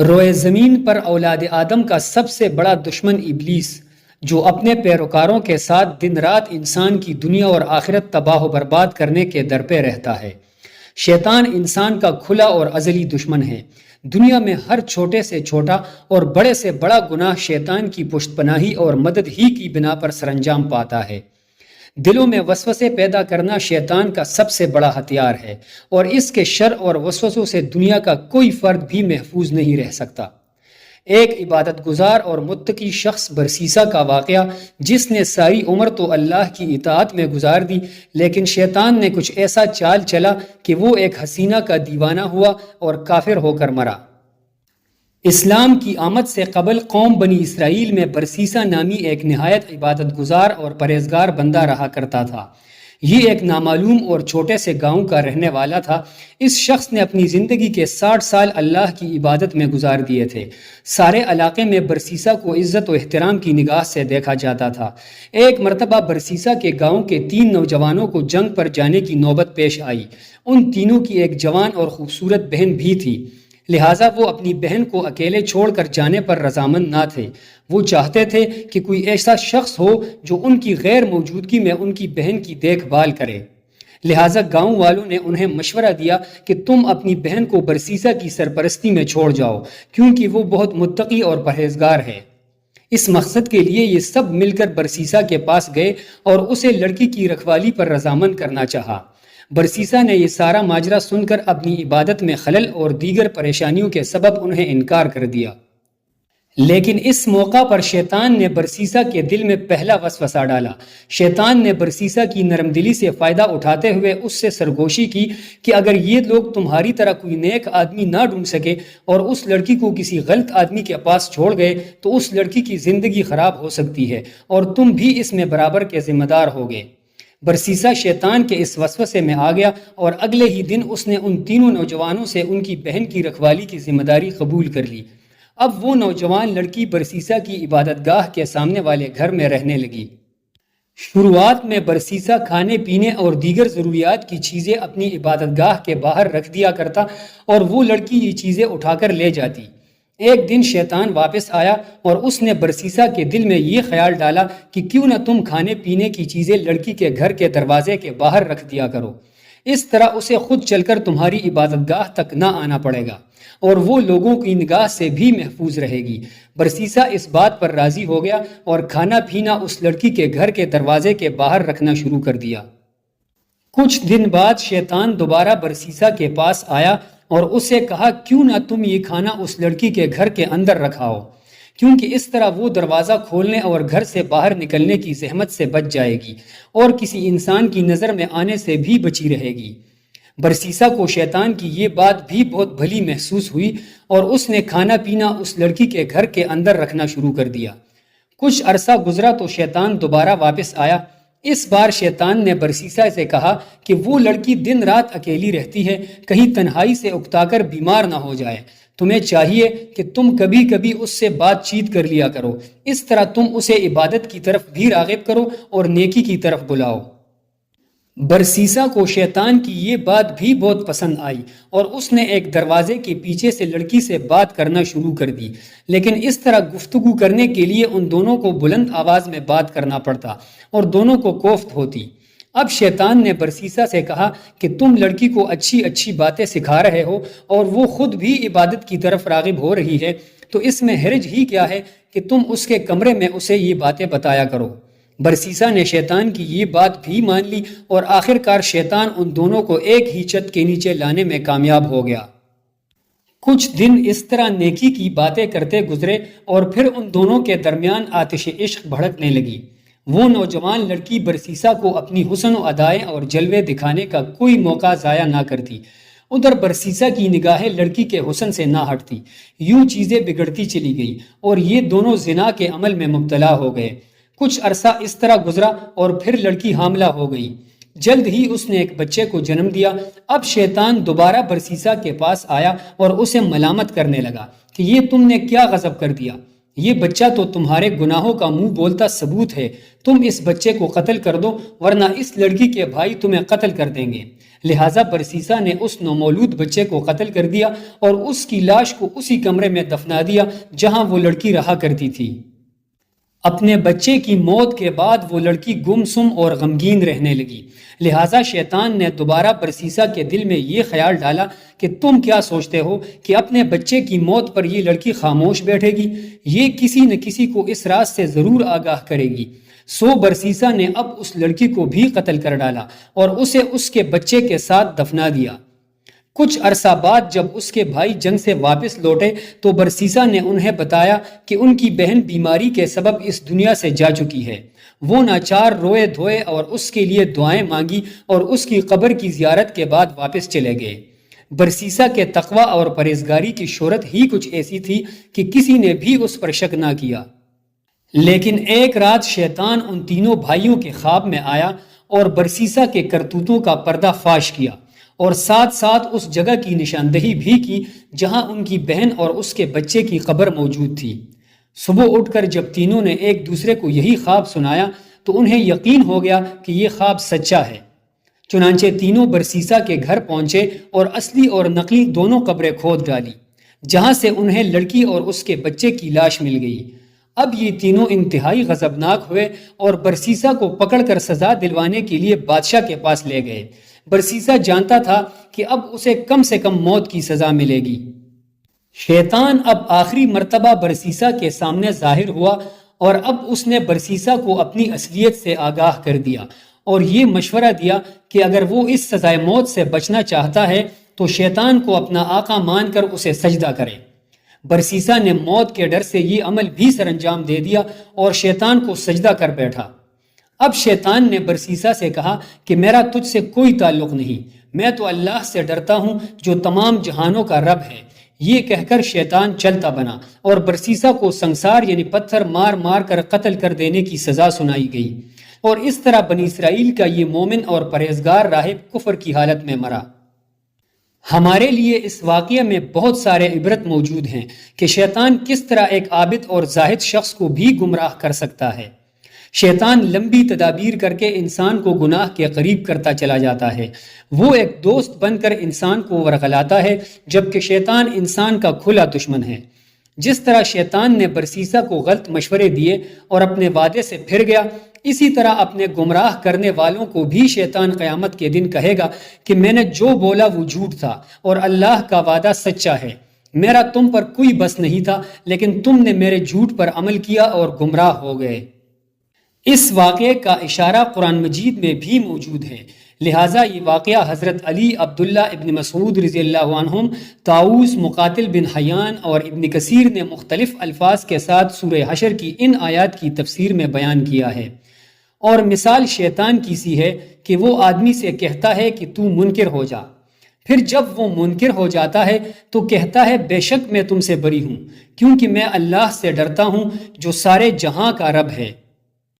روئے زمین پر اولاد آدم کا سب سے بڑا دشمن ابلیس، جو اپنے پیروکاروں کے ساتھ دن رات انسان کی دنیا اور آخرت تباہ و برباد کرنے کے در پہ رہتا ہے۔ شیطان انسان کا کھلا اور ازلی دشمن ہے۔ دنیا میں ہر چھوٹے سے چھوٹا اور بڑے سے بڑا گناہ شیطان کی پشت پناہی اور مدد ہی کی بنا پر سرانجام پاتا ہے۔ دلوں میں وسوسے پیدا کرنا شیطان کا سب سے بڑا ہتھیار ہے، اور اس کے شر اور وسوسوں سے دنیا کا کوئی فرد بھی محفوظ نہیں رہ سکتا۔ ایک عبادت گزار اور متقی شخص برسیسا کا واقعہ، جس نے ساری عمر تو اللہ کی اطاعت میں گزار دی، لیکن شیطان نے کچھ ایسا چال چلا کہ وہ ایک حسینہ کا دیوانہ ہوا اور کافر ہو کر مرا۔ اسلام کی آمد سے قبل قوم بنی اسرائیل میں برسیسا نامی ایک نہایت عبادت گزار اور پرہیزگار بندہ رہا کرتا تھا۔ یہ ایک نامعلوم اور چھوٹے سے گاؤں کا رہنے والا تھا۔ اس شخص نے اپنی زندگی کے 60 سال اللہ کی عبادت میں گزار دیے تھے۔ سارے علاقے میں برسیسا کو عزت و احترام کی نگاہ سے دیکھا جاتا تھا۔ ایک مرتبہ برسیسا کے گاؤں کے 3 نوجوانوں کو جنگ پر جانے کی نوبت پیش آئی۔ ان تینوں کی ایک جوان اور خوبصورت بہن بھی تھی، لہٰذا وہ اپنی بہن کو اکیلے چھوڑ کر جانے پر رضامند نہ تھے۔ وہ چاہتے تھے کہ کوئی ایسا شخص ہو جو ان کی غیر موجودگی میں ان کی بہن کی دیکھ بھال کرے۔ لہٰذا گاؤں والوں نے انہیں مشورہ دیا کہ تم اپنی بہن کو برسیسا کی سرپرستی میں چھوڑ جاؤ، کیونکہ وہ بہت متقی اور پرہیزگار ہے۔ اس مقصد کے لیے یہ سب مل کر برسیسا کے پاس گئے اور اسے لڑکی کی رکھوالی پر رضامند کرنا چاہا۔ برسیسا نے یہ سارا ماجرا سن کر اپنی عبادت میں خلل اور دیگر پریشانیوں کے سبب انہیں انکار کر دیا۔ لیکن اس موقع پر شیطان نے برسیسا کے دل میں پہلا وسوسہ ڈالا۔ شیطان نے برسیسا کی نرم دلی سے فائدہ اٹھاتے ہوئے اس سے سرگوشی کی کہ اگر یہ لوگ تمہاری طرح کوئی نیک آدمی نہ ڈھونڈ سکے اور اس لڑکی کو کسی غلط آدمی کے پاس چھوڑ گئے تو اس لڑکی کی زندگی خراب ہو سکتی ہے اور تم بھی اس میں برابر کے ذمہ دار ہوگے۔ برسیسا شیطان کے اس وسوسے میں آ گیا اور اگلے ہی دن اس نے ان تینوں نوجوانوں سے ان کی بہن کی رکھوالی کی ذمہ داری قبول کر لی۔ اب وہ نوجوان لڑکی برسیسا کی عبادت گاہ کے سامنے والے گھر میں رہنے لگی۔ شروعات میں برسیسا کھانے پینے اور دیگر ضروریات کی چیزیں اپنی عبادت گاہ کے باہر رکھ دیا کرتا اور وہ لڑکی یہ چیزیں اٹھا کر لے جاتی۔ ایک دن شیطان واپس آیا اور اس نے برسیسا کے دل میں یہ خیال ڈالا کہ کیوں نہ تم کھانے پینے کی چیزیں لڑکی کے گھر کے دروازے کے باہر رکھ دیا کرو، اس طرح اسے خود چل کر تمہاری عبادت گاہ تک نہ آنا پڑے گا اور وہ لوگوں کی نگاہ سے بھی محفوظ رہے گی۔ برسیسا اس بات پر راضی ہو گیا اور کھانا پینا اس لڑکی کے گھر کے دروازے کے باہر رکھنا شروع کر دیا۔ کچھ دن بعد شیطان دوبارہ برسیسا کے پاس آیا اور اسے کہا کیوں نہ تم یہ کھانا اس لڑکی کے گھر کے اندر رکھاؤ، کیونکہ اس طرح وہ دروازہ کھولنے اور گھر سے باہر نکلنے کی زحمت سے بچ جائے گی اور کسی انسان کی نظر میں آنے سے بھی بچی رہے گی۔ برسیسا کو شیطان کی یہ بات بھی بہت بھلی محسوس ہوئی اور اس نے کھانا پینا اس لڑکی کے گھر کے اندر رکھنا شروع کر دیا۔ کچھ عرصہ گزرا تو شیطان دوبارہ واپس آیا۔ اس بار شیطان نے برسیسا سے کہا کہ وہ لڑکی دن رات اکیلی رہتی ہے، کہیں تنہائی سے اکتا کر بیمار نہ ہو جائے۔ تمہیں چاہیے کہ تم کبھی کبھی اس سے بات چیت کر لیا کرو، اس طرح تم اسے عبادت کی طرف بھی راغب کرو اور نیکی کی طرف بلاؤ۔ برسیسا کو شیطان کی یہ بات بھی بہت پسند آئی اور اس نے ایک دروازے کے پیچھے سے لڑکی سے بات کرنا شروع کر دی، لیکن اس طرح گفتگو کرنے کے لیے ان دونوں کو بلند آواز میں بات کرنا پڑتا اور دونوں کو کوفت ہوتی۔ اب شیطان نے برسیسا سے کہا کہ تم لڑکی کو اچھی اچھی باتیں سکھا رہے ہو اور وہ خود بھی عبادت کی طرف راغب ہو رہی ہے، تو اس میں حرج ہی کیا ہے کہ تم اس کے کمرے میں اسے یہ باتیں بتایا کرو۔ برسیسا نے شیطان کی یہ بات بھی مان لی اور آخر کار شیطان ان دونوں کو ایک ہی چھت کے نیچے لانے میں کامیاب ہو گیا۔ کچھ دن اس طرح نیکی کی باتیں کرتے گزرے اور پھر ان دونوں کے درمیان آتش عشق بھڑکنے لگی۔ وہ نوجوان لڑکی برسیسا کو اپنی حسن و ادائیں اور جلوے دکھانے کا کوئی موقع ضائع نہ کرتی۔ ادھر برسیسا کی نگاہیں لڑکی کے حسن سے نہ ہٹتی۔ یوں چیزیں بگڑتی چلی گئی اور یہ دونوں زنا کے عمل میں مبتلا ہو گئے۔ کچھ عرصہ اس طرح گزرا اور پھر لڑکی حاملہ ہو گئی۔ جلد ہی اس نے ایک بچے کو جنم دیا۔ اب شیطان دوبارہ برسیسا کے پاس آیا اور اسے ملامت کرنے لگا کہ یہ تم نے کیا غضب کر دیا، یہ بچہ تو تمہارے گناہوں کا منہ بولتا ثبوت ہے، تم اس بچے کو قتل کر دو ورنہ اس لڑکی کے بھائی تمہیں قتل کر دیں گے۔ لہٰذا برسیسا نے اس نومولود بچے کو قتل کر دیا اور اس کی لاش کو اسی کمرے میں دفنا دیا جہاں وہ لڑکی رہا کرتی تھی۔ اپنے بچے کی موت کے بعد وہ لڑکی گمسم اور غمگین رہنے لگی، لہٰذا شیطان نے دوبارہ برسیسا کے دل میں یہ خیال ڈالا کہ تم کیا سوچتے ہو کہ اپنے بچے کی موت پر یہ لڑکی خاموش بیٹھے گی؟ یہ کسی نہ کسی کو اس راز سے ضرور آگاہ کرے گی۔ سو برسیسا نے اب اس لڑکی کو بھی قتل کر ڈالا اور اسے اس کے بچے کے ساتھ دفنا دیا۔ کچھ عرصہ بعد جب اس کے بھائی جنگ سے واپس لوٹے تو برسیسا نے انہیں بتایا کہ ان کی بہن بیماری کے سبب اس دنیا سے جا چکی ہے۔ وہ ناچار روئے دھوئے اور اس کے لیے دعائیں مانگی اور اس کی قبر کی زیارت کے بعد واپس چلے گئے۔ برسیسا کے تقوی اور پرہیزگاری کی شہرت ہی کچھ ایسی تھی کہ کسی نے بھی اس پر شک نہ کیا۔ لیکن ایک رات شیطان ان تینوں بھائیوں کے خواب میں آیا اور برسیسا کے کرتوتوں کا پردہ فاش کیا اور ساتھ ساتھ اس جگہ کی نشاندہی بھی کی جہاں ان کی بہن اور اس کے بچے کی قبر موجود تھی۔ صبح اٹھ کر جب تینوں نے ایک دوسرے کو یہی خواب سنایا تو انہیں یقین ہو گیا کہ یہ خواب سچا ہے۔ چنانچہ تینوں برسیسا کے گھر پہنچے اور اصلی اور نقلی دونوں قبریں کھود ڈالی، جہاں سے انہیں لڑکی اور اس کے بچے کی لاش مل گئی۔ اب یہ تینوں انتہائی غضبناک ہوئے اور برسیسا کو پکڑ کر سزا دلوانے کے لیے بادشاہ کے پاس لے گئے۔ برسیسا جانتا تھا کہ اب اسے کم سے کم موت کی سزا ملے گی۔ شیطان اب آخری مرتبہ برسیسا کے سامنے ظاہر ہوا اور اب اس نے برسیسا کو اپنی اصلیت سے آگاہ کر دیا اور یہ مشورہ دیا کہ اگر وہ اس سزائے موت سے بچنا چاہتا ہے تو شیطان کو اپنا آقا مان کر اسے سجدہ کرے۔ برسیسا نے موت کے ڈر سے یہ عمل بھی سر انجام دے دیا اور شیطان کو سجدہ کر بیٹھا۔ اب شیطان نے برسیسا سے کہا کہ میرا تجھ سے کوئی تعلق نہیں، میں تو اللہ سے ڈرتا ہوں جو تمام جہانوں کا رب ہے۔ یہ کہہ کر شیطان چلتا بنا اور برسیسا کو سنسار یعنی پتھر مار مار کر قتل کر دینے کی سزا سنائی گئی، اور اس طرح بنی اسرائیل کا یہ مومن اور پرہیزگار راہب کفر کی حالت میں مرا۔ ہمارے لیے اس واقعے میں بہت سارے عبرت موجود ہیں کہ شیطان کس طرح ایک عابد اور زاہد شخص کو بھی گمراہ کر سکتا ہے۔ شیطان لمبی تدابیر کر کے انسان کو گناہ کے قریب کرتا چلا جاتا ہے۔ وہ ایک دوست بن کر انسان کو ورغلاتا ہے، جبکہ شیطان انسان کا کھلا دشمن ہے۔ جس طرح شیطان نے برسیسا کو غلط مشورے دیے اور اپنے وعدے سے پھر گیا، اسی طرح اپنے گمراہ کرنے والوں کو بھی شیطان قیامت کے دن کہے گا کہ میں نے جو بولا وہ جھوٹ تھا اور اللہ کا وعدہ سچا ہے۔ میرا تم پر کوئی بس نہیں تھا، لیکن تم نے میرے جھوٹ پر عمل کیا اور گمراہ ہو گئے۔ اس واقعے کا اشارہ قرآن مجید میں بھی موجود ہے، لہٰذا یہ واقعہ حضرت علی، عبداللہ ابن مسعود رضی اللہ عنہم، طاؤوس، مقاتل بن حیان اور ابن کثیر نے مختلف الفاظ کے ساتھ سورہ حشر کی ان آیات کی تفسیر میں بیان کیا ہے۔ اور مثال شیطان کی سی ہے کہ وہ آدمی سے کہتا ہے کہ تو منکر ہو جا، پھر جب وہ منکر ہو جاتا ہے تو کہتا ہے بے شک میں تم سے بری ہوں، کیونکہ میں اللہ سے ڈرتا ہوں جو سارے جہاں کا رب ہے۔